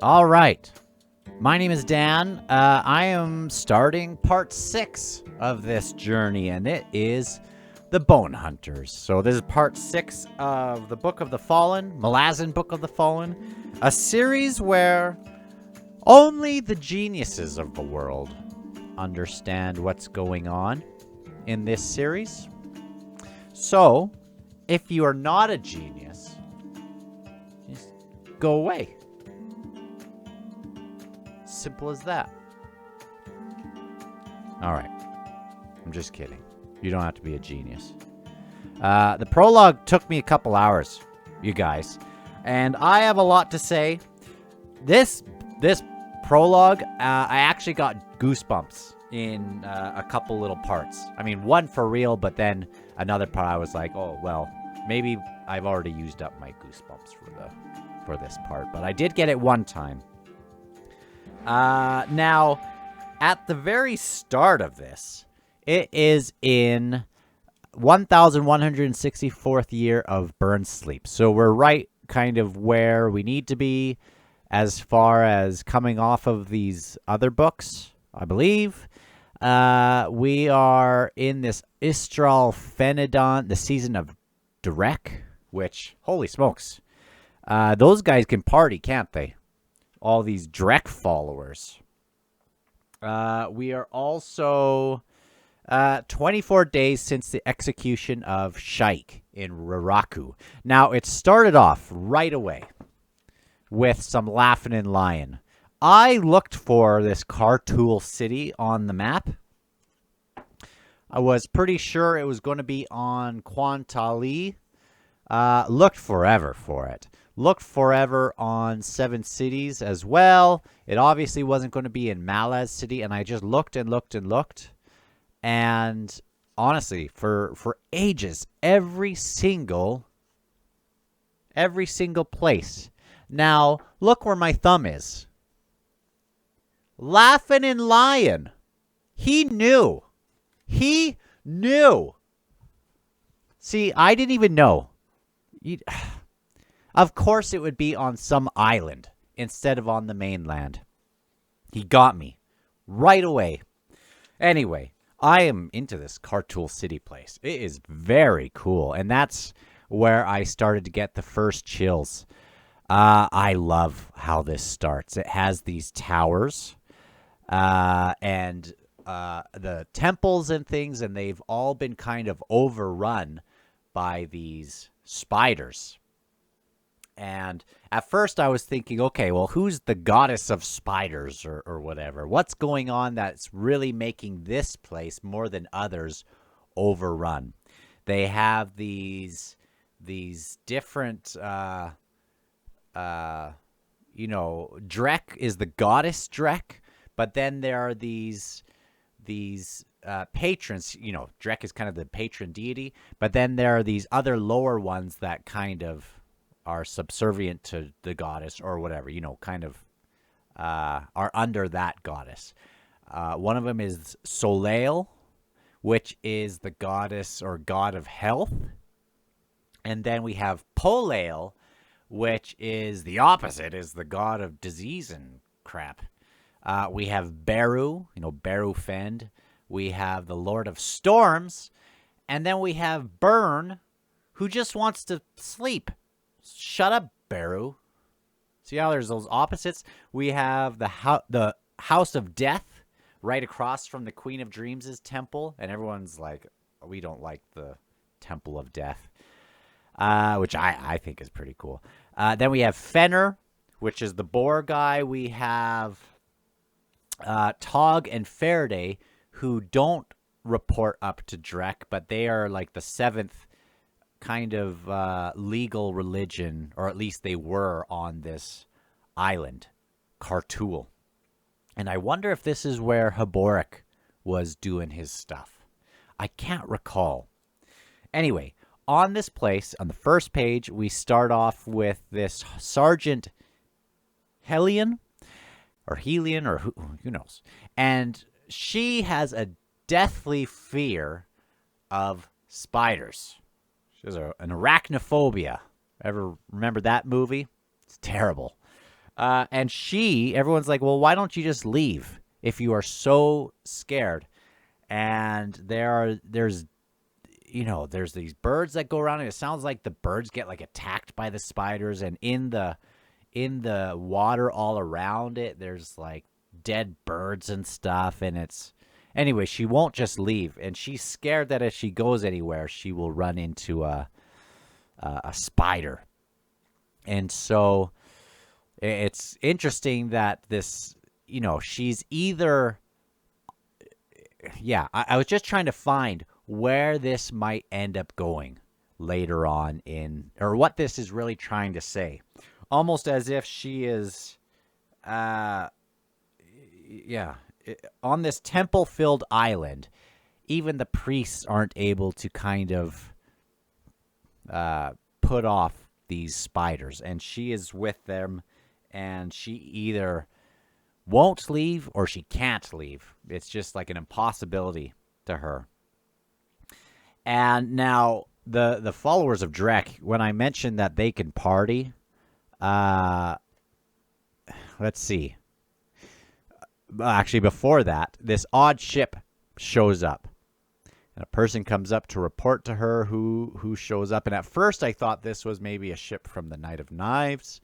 All right. My name is Dan. I am starting part 6 of this journey, and it is the Bonehunters. So this is part 6 of the Book of the Fallen, Malazan Book of the Fallen, a series where only the geniuses of the world understand what's going on in this series. So, if you are not a genius, just go away. Simple as that. All right. I'm just kidding. You don't have to be a genius. The prologue took me a couple hours, you guys, and I have a lot to say. This prologue, I actually got goosebumps in a couple little parts. I mean, one for real, but then another part I was like, oh, well, maybe I've already used up my goosebumps for this part, but I did get it one time. Now, at the very start of this, it is in 1164th year of burn sleep. So we're right kind of where we need to be as far as coming off of these other books, I believe. We are in this Istral Phenidon, the season of Drek, which, holy smokes, those guys can party, can't they? All these Drek followers. We are also 24 days since the execution of Shaik in Raraku. Now, it started off right away with some laughing and lying. I looked for this Kartul city on the map. I was pretty sure it was going to be on Quantali. Looked forever for it. Looked forever on Seven Cities as well. It obviously wasn't going to be in Malaz City, and I just looked and looked and looked. And honestly, for ages, every single place. Now, look where my thumb is. Laughing and lying. He knew. He knew. See, I didn't even know. Of course it would be on some island instead of on the mainland. He got me right away. Anyway, I am into this Kartul City place. It is very cool, and that's where I started to get the first chills. I love how this starts. It has these towers and the temples and things, and they've all been kind of overrun by these spiders. And at first I was thinking, okay, well, who's the goddess of spiders or whatever? What's going on that's really making this place more than others overrun? They have these different, Drek is the goddess Drek, but then there are these patrons, Drek is kind of the patron deity, but then there are these other lower ones that kind of are subservient to the goddess or whatever, kind of are under that goddess. One of them is Soleil, which is the goddess or god of health. And then we have Poleil, which is the opposite, is the god of disease and crap. We have Beru, Beru Fend. We have the Lord of Storms. And then we have Burn, who just wants to sleep. Shut up, Beru. See how there's those opposites? We have the House of Death right across from the Queen of Dreams' temple. And everyone's like, we don't like the Temple of Death, which I think is pretty cool. Then we have Fenner, which is the boar guy. We have Tog and Faraday, who don't report up to Drek, but they are like the 7th kind of legal religion, or at least they were on this island, Kartul. And I wonder if this is where Haborik was doing his stuff. I can't recall. Anyway, on this place, on the first page, we start off with this Sergeant Hellion, or Hellion, or who knows. And she has a deathly fear of spiders. She has an arachnophobia. Ever remember that movie? It's terrible. And everyone's like, well, why don't you just leave if you are so scared? And there's these birds that go around, and it sounds like the birds get like attacked by the spiders, and in the water all around it, there's like dead birds and stuff, and anyway, she won't just leave, and she's scared that if she goes anywhere, she will run into a spider. And so it's interesting that this, she's either, I was just trying to find where this might end up going later on or what this is really trying to say. Almost as if she is, on this temple-filled island, even the priests aren't able to kind of put off these spiders, and she is with them, and she either won't leave or she can't leave. It's just like an impossibility to her. And now the followers of Drek, when I mentioned that they can party, let's see. Actually, before that, this odd ship shows up. And a person comes up to report to her who shows up. And at first, I thought this was maybe a ship from the Knight of Knives.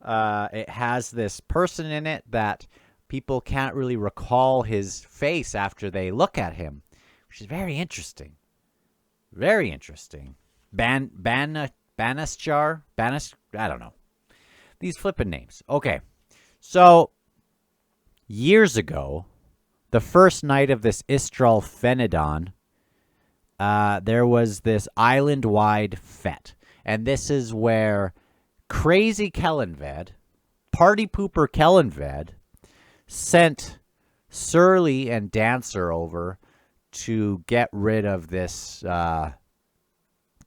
It has this person in it that people can't really recall his face after they look at him, which is very interesting. Very interesting. Banasjar? I don't know. These flippin' names. Okay. So, years ago, the first night of this Istral Phenidon, there was this island-wide fete. And this is where crazy Kellenved, party pooper Kellenved, sent Surly and Dancer over to get rid of this, to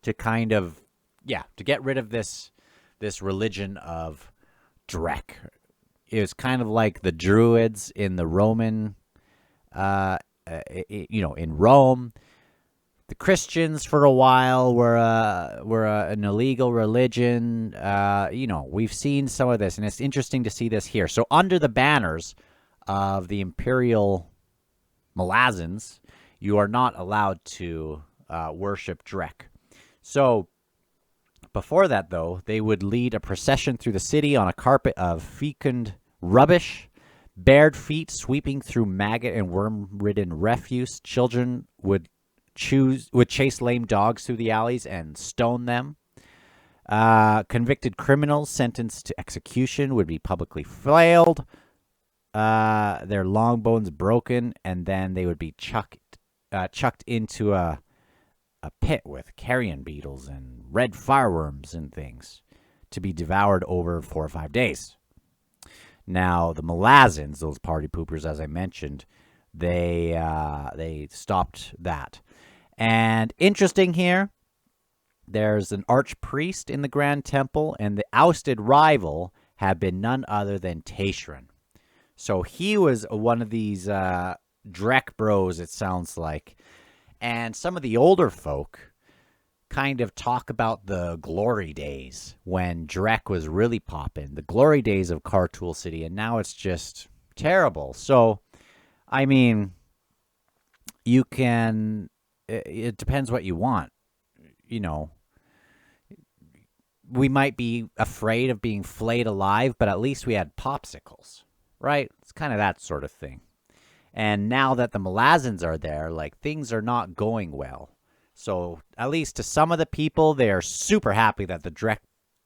get rid of this religion of Drek. It was kind of like the Druids in the Roman, in Rome. The Christians for a while were an illegal religion. We've seen some of this, and it's interesting to see this here. So under the banners of the Imperial Malazans, you are not allowed to worship Drek. So before that, though, they would lead a procession through the city on a carpet of fecund rubbish, bared feet sweeping through maggot and worm-ridden refuse. Children would chase lame dogs through the alleys and stone them. Convicted criminals sentenced to execution would be publicly flailed, their long bones broken, and then they would be chucked into a pit with carrion beetles and red fireworms and things to be devoured over 4 or 5 days. Now, the Malazans, those party poopers, as I mentioned, they stopped that. And interesting here, there's an archpriest in the Grand Temple, and the ousted rival had been none other than Tashran. So he was one of these Drek bros, it sounds like. And some of the older folk kind of talk about the glory days when Drek was really popping, the glory days of Kartul City, and now it's just terrible. So, I mean, you can... It depends what you want. We might be afraid of being flayed alive, but at least we had popsicles, right? It's kind of that sort of thing. And now that the Malazans are there, like, things are not going well. So at least to some of the people, they are super happy that the Drek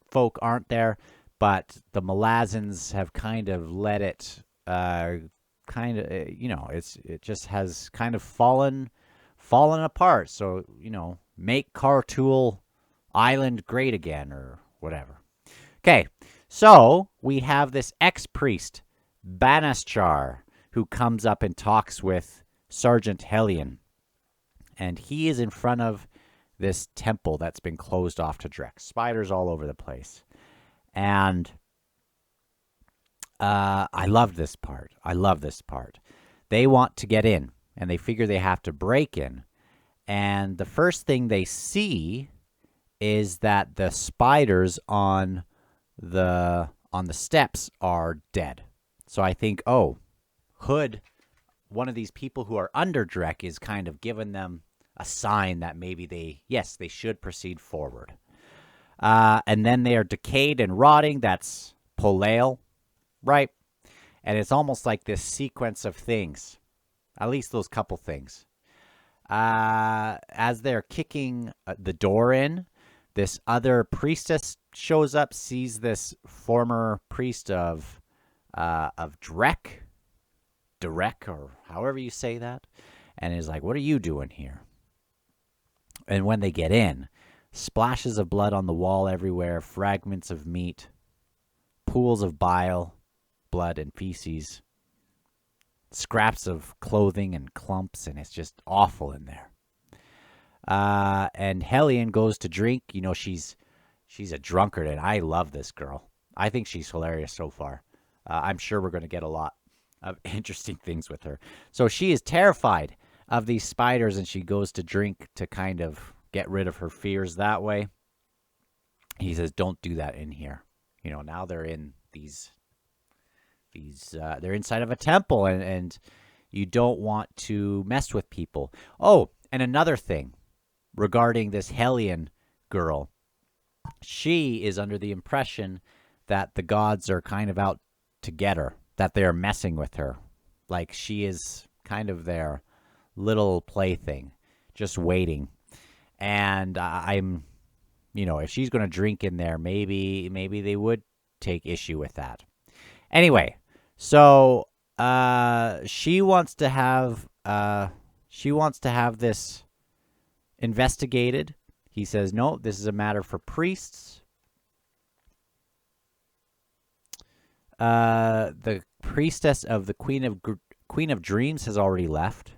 folk aren't there, but the Malazans have kind of let it it just has kind of fallen apart. So, make Kartul Island great again or whatever. Okay, so we have this ex-priest, Banasjar, who comes up and talks with Sergeant Hellion. And he is in front of this temple that's been closed off to Drek. Spiders all over the place. And I love this part. They want to get in, and they figure they have to break in. And the first thing they see is that the spiders on the on the steps are dead. So I think, oh, Hood, one of these people who are under Drek, is kind of giving them a sign that maybe they should proceed forward. And then they are decayed and rotting. That's Polale, right? And it's almost like this sequence of things, at least those couple things. As they're kicking the door in, this other priestess shows up, sees this former priest of Drek, or however you say that, and is like, "What are you doing here?" And when they get in, splashes of blood on the wall everywhere, fragments of meat, pools of bile, blood and feces, scraps of clothing and clumps, and it's just awful in there. And Hellion goes to drink. You know, she's a drunkard, and I love this girl. I think she's hilarious so far. I'm sure we're going to get a lot of interesting things with her. So she is terrified of these spiders, and she goes to drink to kind of get rid of her fears that way. He says, "Don't do that in here." You know, now they're in these they're inside of a temple, and you don't want to mess with people. Oh, and another thing regarding this Hellion girl, she is under the impression that the gods are kind of out to get her, that they're messing with her. Like she is kind of their little plaything, just waiting. And I'm, you know, if she's going to drink in there, maybe they would take issue with that. Anyway, so she wants to have this investigated. He says, "No, this is a matter for priests." The priestess of the Queen of Dreams has already left.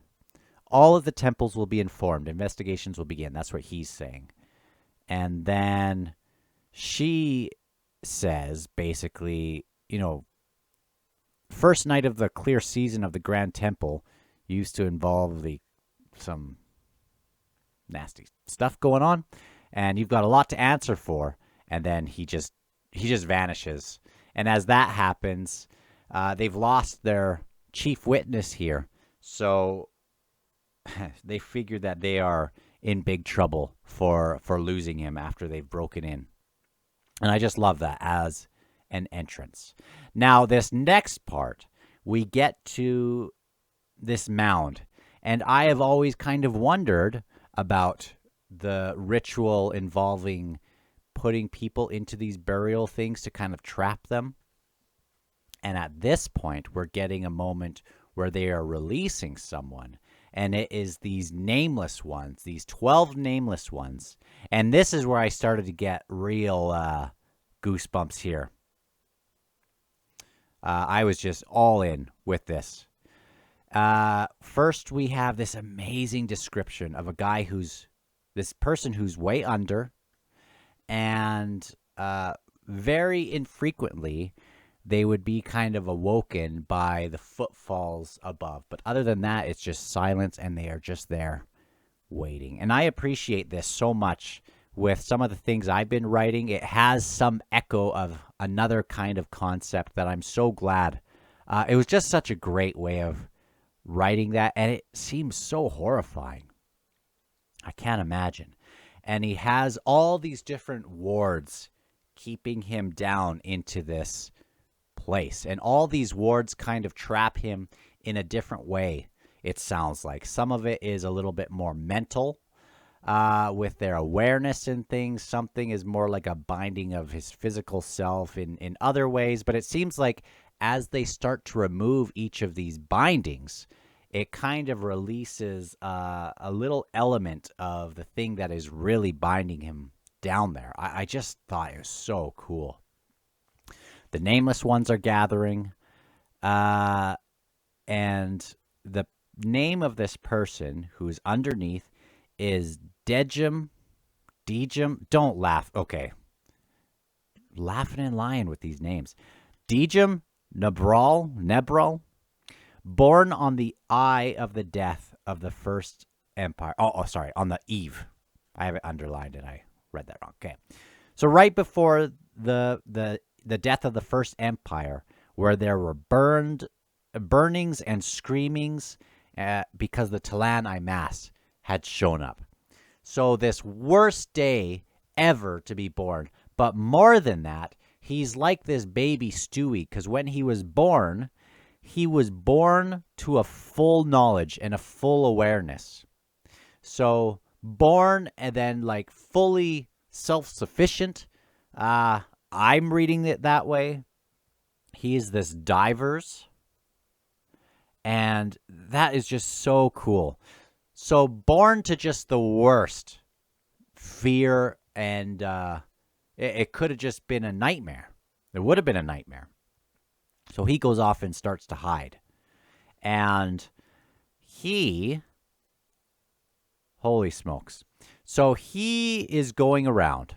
All of the temples will be informed. Investigations will begin. That's what he's saying. And then she says, basically, you know, first night of the clear season of the Grand Temple used to involve some nasty stuff going on, and you've got a lot to answer for. And then he just vanishes. And as that happens, they've lost their chief witness here. So they figure that they are in big trouble for losing him after they've broken in. And I just love that as an entrance. Now, this next part, we get to this mound. And I have always kind of wondered about the ritual involving putting people into these burial things to kind of trap them. And at this point, we're getting a moment where they are releasing someone. And it is these nameless ones, these 12 nameless ones. And this is where I started to get real goosebumps here. I was just all in with this. First, we have this amazing description of a guy this person who's way under, and very infrequently, they would be kind of awoken by the footfalls above. But other than that, it's just silence, and they are just there waiting. And I appreciate this so much with some of the things I've been writing. It has some echo of another kind of concept that I'm so glad. It was just such a great way of writing that, and it seems so horrifying. I can't imagine. And he has all these different wards keeping him down into this place. And all these wards kind of trap him in a different way, it sounds like. Some of it is a little bit more mental with their awareness and things. Something is more like a binding of his physical self in other ways. But it seems like as they start to remove each of these bindings, it kind of releases a little element of the thing that is really binding him down there. I just thought it was so cool. The nameless ones are gathering, and the name of this person who's underneath is Dejim. Don't laugh. Okay. Laughing and lying with these names. Dejim Nebral, born on the eve of the death of the First Empire. Sorry, on the eve. I have it underlined and I read that wrong. Okay. So right before the the death of the First Empire, where there were burnings and screamings because the Talanai Mass had shown up. So this worst day ever to be born. But more than that, he's like this baby Stewie, because when he was born to a full knowledge and a full awareness. So born and then like fully self-sufficient. I'm reading it that way. He is this divers. And that is just so cool. So born to just the worst fear, and it could have just been a nightmare. It would have been a nightmare. So he goes off and starts to hide. And holy smokes. So he is going around.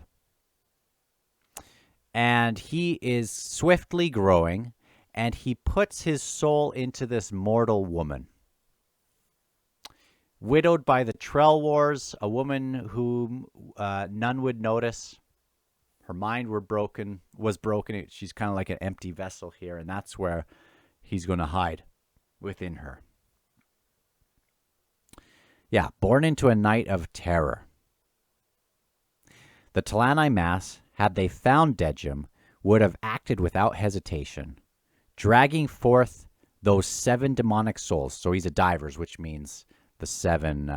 And he is swiftly growing. And he puts his soul into this mortal woman. Widowed by the Trell Wars, a woman whom none would notice. Her mind was broken. She's kind of like an empty vessel here, and that's where he's going to hide within her. Yeah, born into a night of terror. The Talanai Mass, had they found Dejim, would have acted without hesitation, dragging forth those 7 demonic souls. So he's a divers, which means the 7.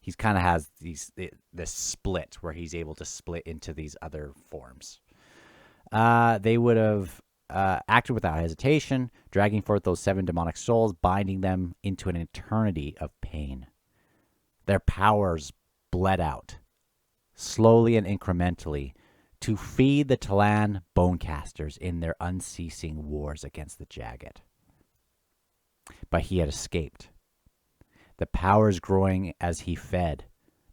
He kind of has this split where he's able to split into these other forms. They would have acted without hesitation, dragging forth those 7 demonic souls, binding them into an eternity of pain. Their powers bled out, slowly and incrementally, to feed the Talan bonecasters in their unceasing wars against the Jagged. But he had escaped. The powers growing as he fed,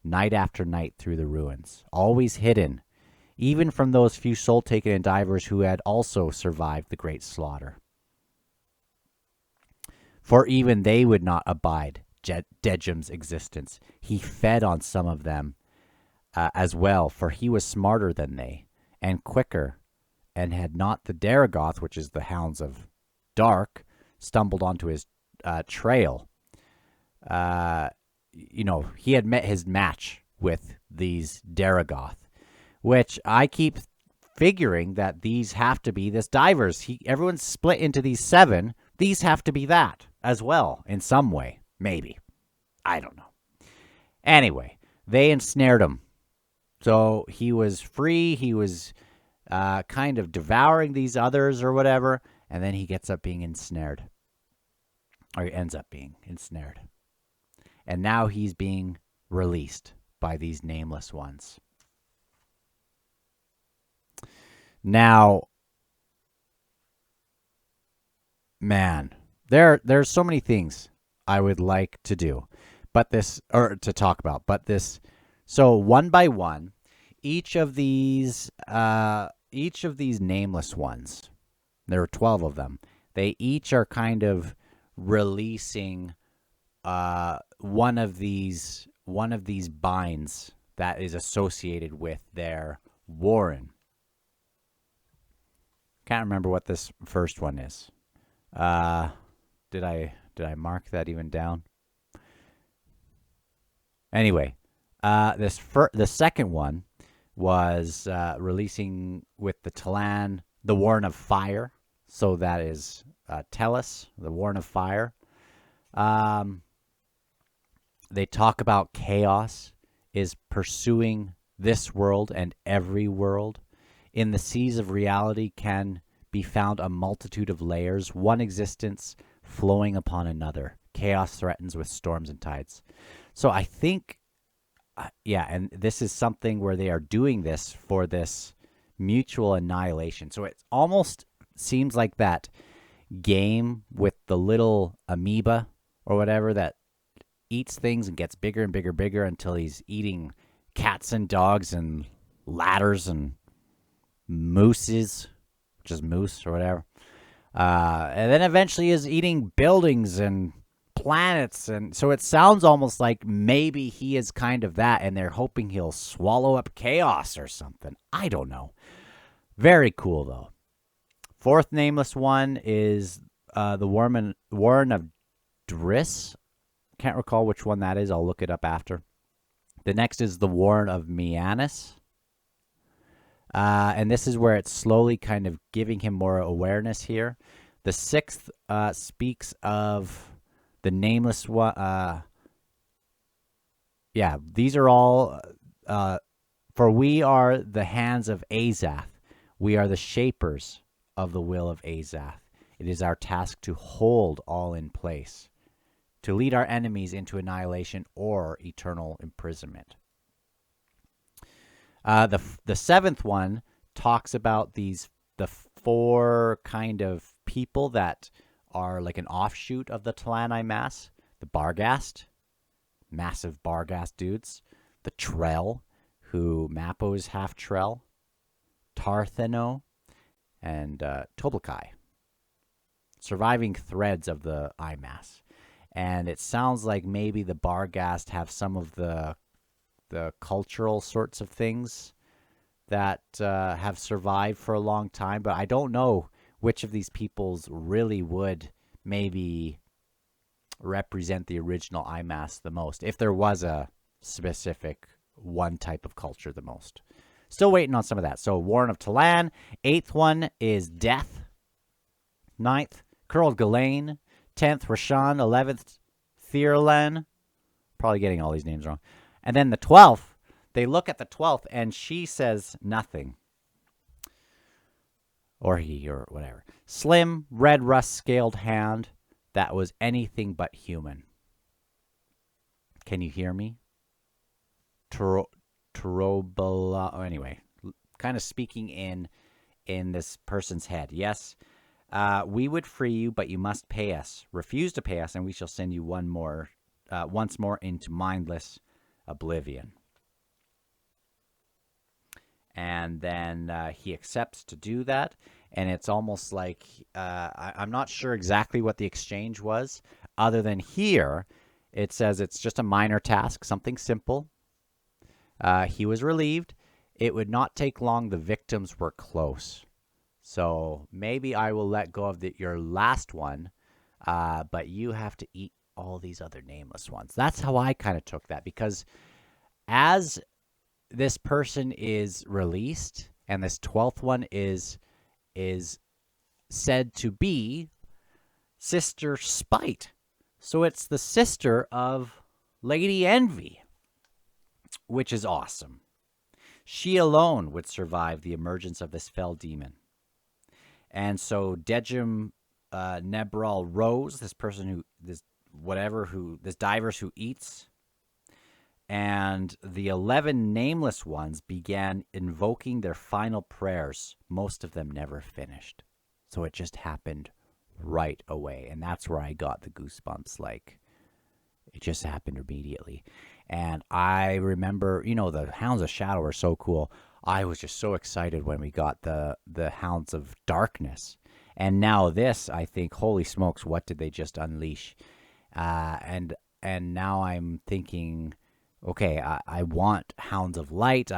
night after night through the ruins, always hidden, even from those few soul-taken and divers who had also survived the great slaughter. For even they would not abide Dejim's existence. He fed on some of them as well, for he was smarter than they, and quicker, and had not the Daragoth, which is the Hounds of Dark, stumbled onto his trail. He had met his match with these Daragoth, which I keep figuring that these have to be this divers. Everyone's split into these 7. These have to be that as well in some way. Maybe. I don't know. Anyway, they ensnared him. So he was free. He was kind of devouring these others or whatever. And then he gets up being ensnared. Or he ends up being ensnared. And now he's being released by these nameless ones. Now, man, there's so many things I would like to do, to talk about. But this, so one by one, each of these nameless ones, there are 12 of them. They each are kind of releasing one of these binds that is associated with their warren. Can't remember what this first one is. Did I mark that even down? Anyway, the second one was releasing with the Talan, the Warren of Fire. So that is Tellus, the Warren of Fire. They talk about chaos is pursuing this world and every world. In the seas of reality can be found a multitude of layers, one existence flowing upon another. Chaos threatens with storms and tides. So I think, and this is something where they are doing this for this mutual annihilation. So it almost seems like that game with the little amoeba or whatever that eats things and gets bigger and bigger and bigger until he's eating cats and dogs and ladders and mooses, just moose or whatever. And then eventually is eating buildings and planets. And so it sounds almost like maybe he is kind of that, and they're hoping he'll swallow up chaos or something. I don't know. Very cool, though. Fourth nameless one is the Warren of Driss. Can't recall which one that is. I'll look it up after. The next is the Warren of Mianus. And this is where it's slowly kind of giving him more awareness here. The sixth speaks of the nameless one. Yeah, these are all. For we are the hands of Azath. We are the shapers of the will of Azath. It is our task to hold all in place, to lead our enemies into annihilation or eternal imprisonment. The seventh one talks about the four kind of people that are like an offshoot of the Talanai Mass. The Barghast, massive Barghast dudes. The Trell, who Mappo is half Trell. Tartheno, and Toblakai. Surviving threads of the IMAS. And it sounds like maybe the Barghast have some of the cultural sorts of things that have survived for a long time, but I don't know which of these peoples really would maybe represent the original IMAS the most, if there was a specific one type of culture the most. Still waiting on some of that. So Warren of Talan. Eighth one is Death. Ninth, Curled Ghislaine. 10th, Rashan. 11th, Thierlan. Probably getting all these names wrong. And then the 12th, they look at the 12th, and she says nothing. Or he, or whatever. Slim, red rust-scaled hand that was anything but human. Can you hear me? Anyway, kind of speaking in this person's head. Yes, we would free you, but you must pay us. Refuse to pay us, and we shall send you once more into mindless oblivion. And then he accepts to do that, and it's almost like I'm not sure exactly what the exchange was, other than here it says it's just a minor task, something simple. He was relieved. It would not take long. The victims were close. So maybe I will let go of your last one, but you have to eat all these other nameless ones. That's how I kind of took that, because as this person is released, and this 12th one is said to be Sister Spite. So it's the sister of Lady Envy, which is awesome. She alone would survive the emergence of this fell demon. And so Dejim Nebral rose, this person this divers who eats, and the 11 nameless ones began invoking their final prayers. Most of them never finished. So it just happened right away. And that's where I got the goosebumps. Like, it just happened immediately. And I remember, the Hounds of Shadow are so cool. I was just so excited when we got the Hounds of Darkness. And now this, I think, holy smokes, what did they just unleash? And now I'm thinking, okay, I want Hounds of Light.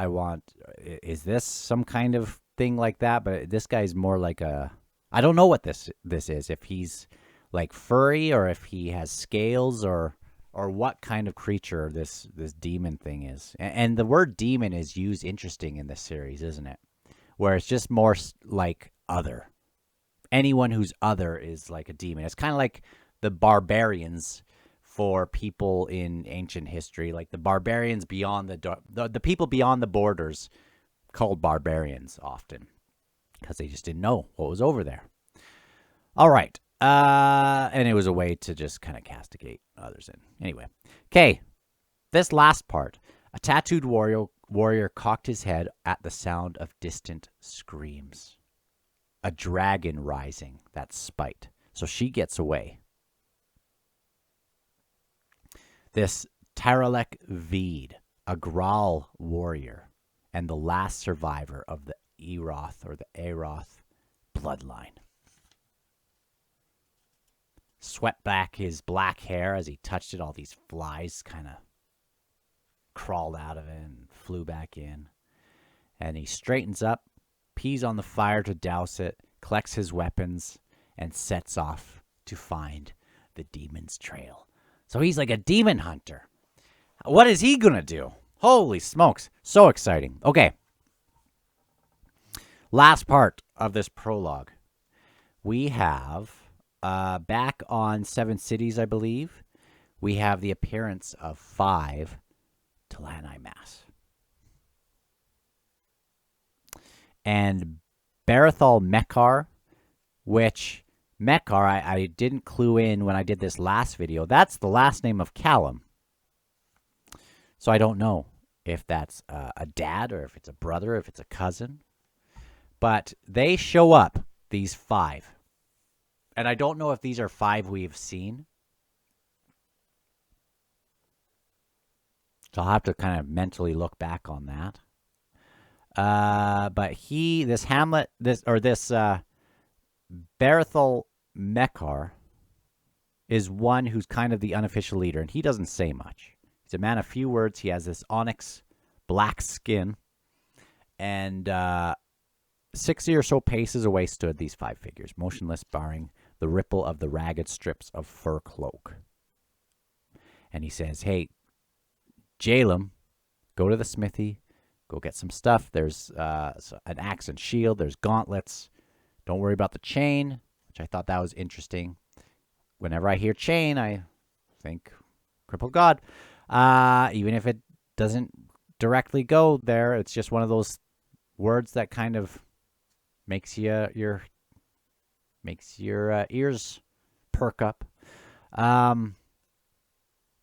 Is this some kind of thing like that? But this guy's more like I don't know what this is. If he's like furry, or if he has scales, or what kind of creature this demon thing is. And the word demon is used interesting in this series, isn't it? Where it's just more like other. Anyone who's other is like a demon. It's kind of like the barbarians for people in ancient history, like the barbarians beyond the people beyond the borders, called barbarians often, because they just didn't know what was over there. All right. And it was a way to just kind of castigate others in. Anyway. Okay. This last part. A tattooed warrior cocked his head at the sound of distant screams. A dragon rising. That's Spite. So she gets away. This Taralek Veed, a Graal warrior, and the last survivor of the Eroth or the Aroth bloodline. Swept back his black hair as he touched it. All these flies kind of crawled out of it and flew back in. And he straightens up, pees on the fire to douse it, collects his weapons, and sets off to find the demon's trail. So he's like a demon hunter. What is he going to do? Holy smokes. So exciting. Okay. Last part of this prologue. We have, back on Seven Cities, I believe, we have the appearance of 5 Talanai Mass. And Barathol Mekar, which Mekar, I didn't clue in when I did this last video. That's the last name of Callum. So I don't know if that's a dad or if it's a brother, if it's a cousin. But they show up, these 5. And I don't know if these are 5 we've seen. So I'll have to kind of mentally look back on that. But this Barathol Mekar is one who's kind of the unofficial leader, and he doesn't say much. He's a man of few words. He has this onyx black skin, and 60 or so paces away stood these 5 figures, motionless, barring the ripple of the ragged strips of fur cloak. And he says, "Hey, Dejim, go to the smithy, go get some stuff. There's an axe and shield. There's gauntlets. Don't worry about the chain," which I thought that was interesting. Whenever I hear chain, I think crippled god. Even if it doesn't directly go there, it's just one of those words that kind of makes your ears perk up.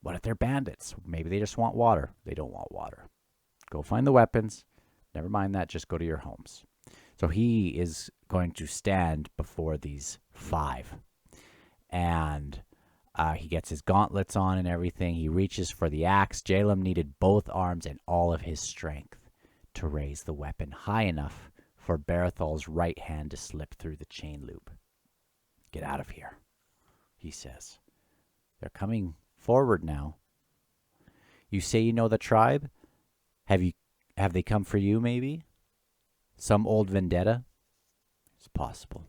What if they're bandits? Maybe they just want water. They don't want water. Go find the weapons. Never mind that. Just go to your homes. So he is going to stand before these 5. And he gets his gauntlets on and everything. He reaches for the axe. Dejim needed both arms and all of his strength to raise the weapon high enough for Barathol's right hand to slip through the chain loop. "Get out of here," he says. "They're coming forward now. You say you know the tribe? Have they come for you, maybe? Some old vendetta?" It's possible.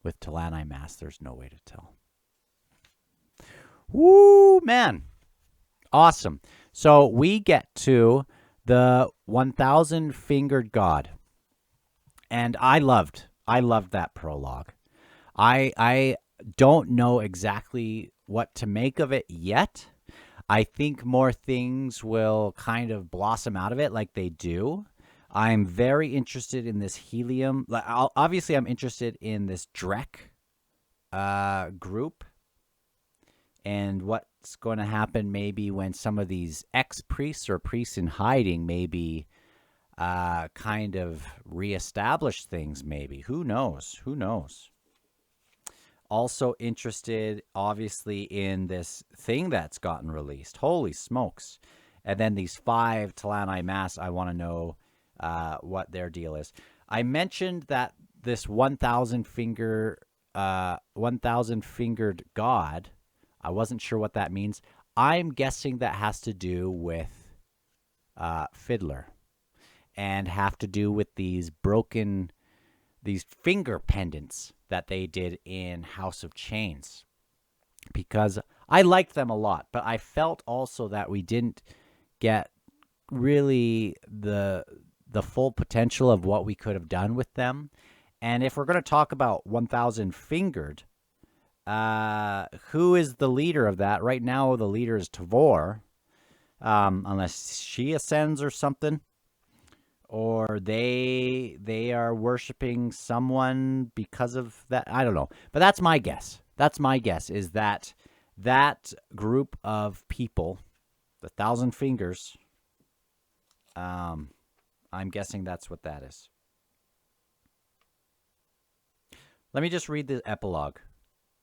With Talanai Mass, there's no way to tell. Woo, man. Awesome. So we get to the 1,000-fingered god. And I loved that prologue. I don't know exactly what to make of it yet. I think more things will kind of blossom out of it like they do. I'm very interested in this Hellion. Obviously, I'm interested in this Drek group and what's going to happen maybe when some of these ex-priests or priests in hiding maybe kind of reestablish things maybe. Who knows? Who knows? Also interested, obviously, in this thing that's gotten released. Holy smokes. And then these 5 Talanai Mass, I want to know what their deal is. I mentioned that this 1,000-fingered god, I wasn't sure what that means. I'm guessing that has to do with Fiddler and have to do with these finger pendants that they did in House of Chains, because I liked them a lot, but I felt also that we didn't get really the full potential of what we could have done with them. And if we're going to talk about 1,000 fingered, who is the leader of that? Right now, the leader is Tavor, unless she ascends or something. Or they are worshiping someone because of that. I don't know. But that's my guess. That's my guess, is that group of people, the 1,000 fingers, I'm guessing that's what that is. Let me just read the epilogue.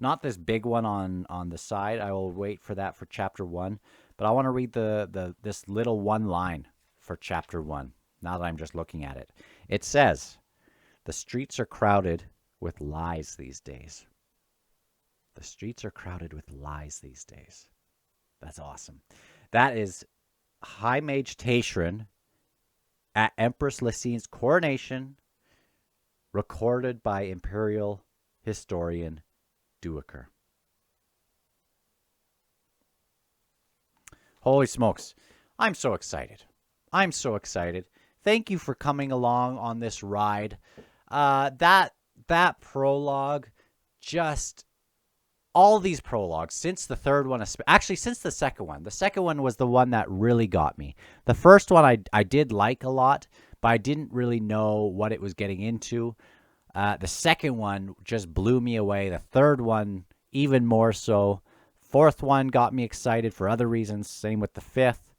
Not this big one on the side. I will wait for that for chapter 1. But I want to read this little one line for chapter 1. Now that I'm just looking at it. It says, "The streets are crowded with lies these days." The streets are crowded with lies these days. That's awesome. That is High Mage Tashrin at Empress Lysine's coronation, recorded by Imperial historian Duiker. Holy smokes. I'm so excited. I'm so excited. Thank you for coming along on this ride. That prologue, just all these prologues, since the third one, actually since the second one. The second one was the one that really got me. The first one I did like a lot, but I didn't really know what it was getting into. The second one just blew me away. The third one, even more so. Fourth one got me excited for other reasons. Same with the fifth.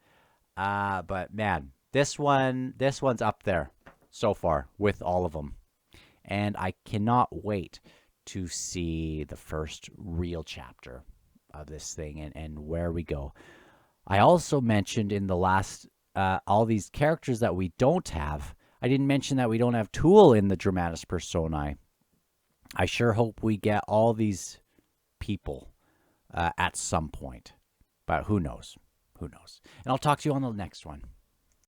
But man, this one's up there so far with all of them. And I cannot wait to see the first real chapter of this thing and where we go. I also mentioned in the last, all these characters that we don't have. I didn't mention that we don't have Tool in the Dramatis Personae. I sure hope we get all these people at some point. But who knows? Who knows? And I'll talk to you on the next one.